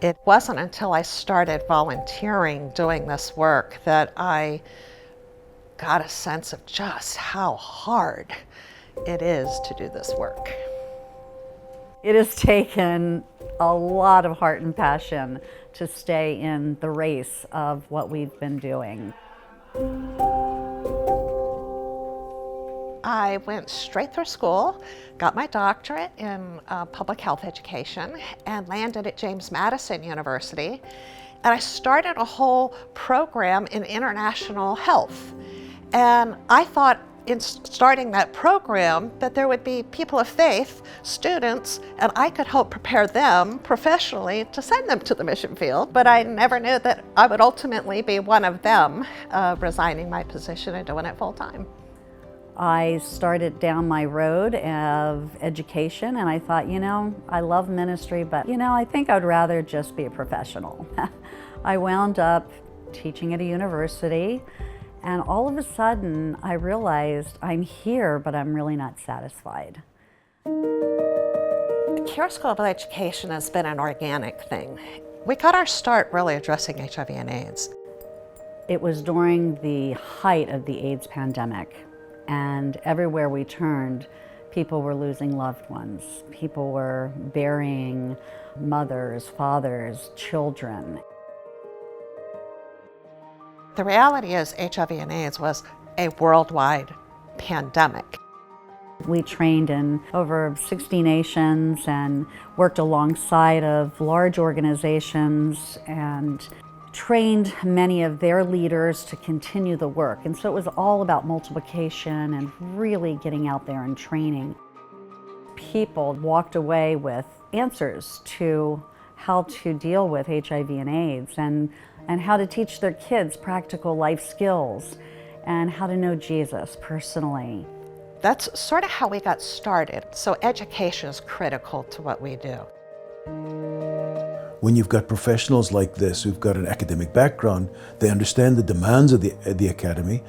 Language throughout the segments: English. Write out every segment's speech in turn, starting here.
It wasn't until I started volunteering doing this work that I got a sense of just how hard it is to do this work. It has taken a lot of heart and passion to stay in the race of what we've been doing. I went straight through school, got my doctorate in public health education, and landed at James Madison University. And I started a whole program in international health. And I thought in starting that program that there would be people of faith, students, and I could help prepare them professionally to send them to the mission field. But I never knew that I would ultimately be one of them, resigning my position and doing it full time. I started down my road of education and I thought, I love ministry, but I think I'd rather just be a professional. I wound up teaching at a university, and all of a sudden I realized I'm here, but I'm really not satisfied. Kerus Global Education has been an organic thing. We got our start really addressing HIV and AIDS. It was during the height of the AIDS pandemic. And everywhere we turned, people were losing loved ones. People were burying mothers, fathers, children. The reality is HIV and AIDS was a worldwide pandemic. We trained in over 60 nations and worked alongside of large organizations and trained many of their leaders to continue the work. And so it was all about multiplication and really getting out there and training. People walked away with answers to how to deal with HIV and AIDS and how to teach their kids practical life skills and how to know Jesus personally. That's sort of how we got started. So education is critical to what we do. When you've got professionals like this who've got an academic background, they understand the demands of the academy,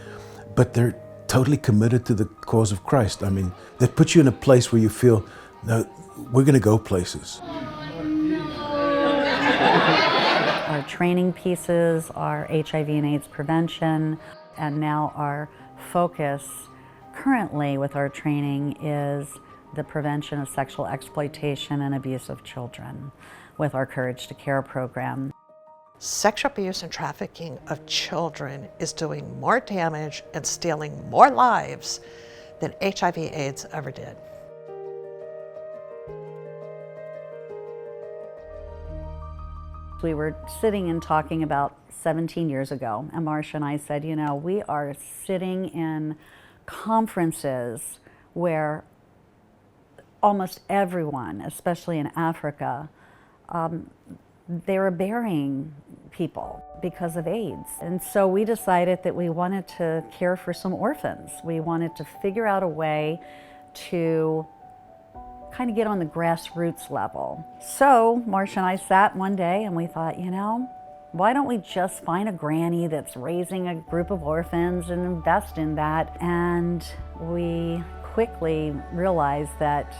but they're totally committed to the cause of Christ. I mean, that puts you in a place where you feel, no, we're going to go places. Our training pieces are HIV and AIDS prevention, and now our focus currently with our training is the prevention of sexual exploitation and abuse of children with our Courage to Care program. Sexual abuse and trafficking of children is doing more damage and stealing more lives than HIV/AIDS ever did. We were sitting and talking about 17 years ago, and Marcia and I said, we are sitting in conferences where almost everyone, especially in Africa, they were burying people because of AIDS. And so we decided that we wanted to care for some orphans. We wanted to figure out a way to kind of get on the grassroots level. So Marcia and I sat one day and we thought, why don't we just find a granny that's raising a group of orphans and invest in that? And we quickly realized that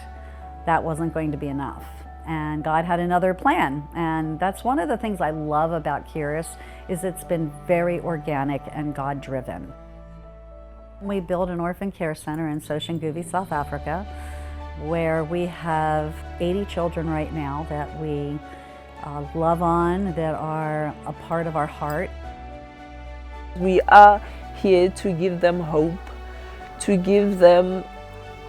that wasn't going to be enough. And God had another plan. And that's one of the things I love about Kerus, is it's been very organic and God-driven. We built an orphan care center in Soshanguve, South Africa, where we have 80 children right now that we love on, that are a part of our heart. We are here to give them hope, to give them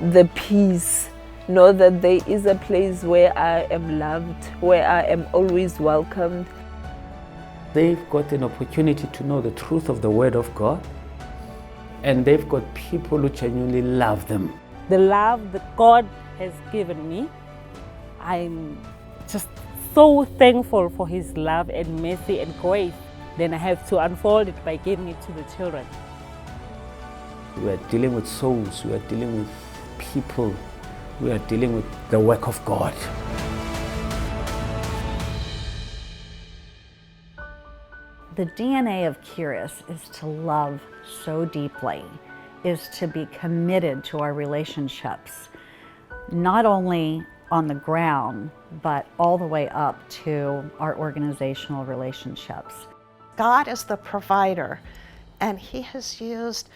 the peace. Know that there is a place where I am loved, where I am always welcomed. They've got an opportunity to know the truth of the Word of God, and they've got people who genuinely love them. The love that God has given me, I'm just so thankful for His love and mercy and grace. Then I have to unfold it by giving it to the children. We are dealing with souls, we are dealing with people, we are dealing with the work of God. The DNA of Kerus is to love so deeply, is to be committed to our relationships, not only on the ground, but all the way up to our organizational relationships. God is the provider, and He has used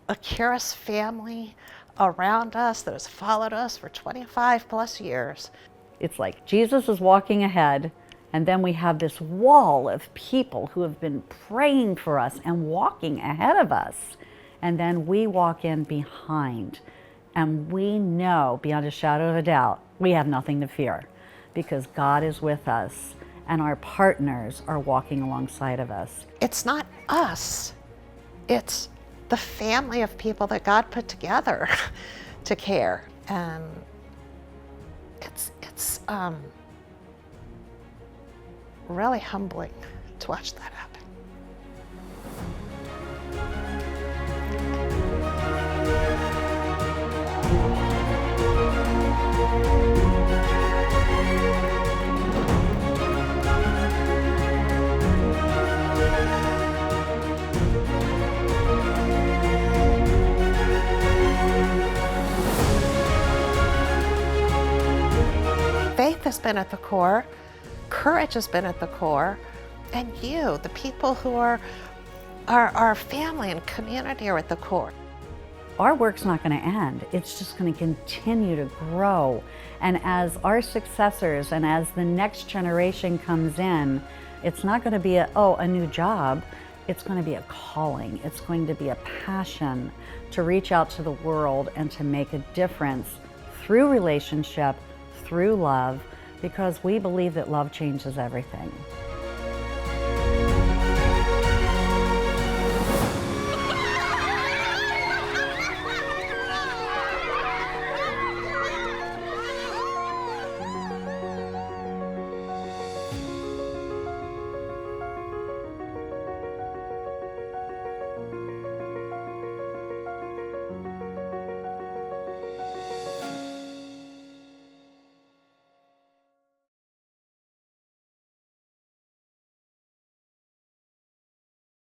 a Kerus family around us that has followed us for 25 plus years. It's like Jesus is walking ahead, and then we have this wall of people who have been praying for us and walking ahead of us. And then we walk in behind, and we know beyond a shadow of a doubt, we have nothing to fear because God is with us and our partners are walking alongside of us. It's not us, it's the family of people that God put together to care. And it's really humbling to watch that happen. Faith has been at the core, courage has been at the core, and you, the people who are our family and community, are at the core. Our work's not going to end. It's just going to continue to grow. And as our successors and as the next generation comes in, it's not going to be a new job. It's going to be a calling. It's going to be a passion to reach out to the world and to make a difference through relationship, through love, because we believe that love changes everything.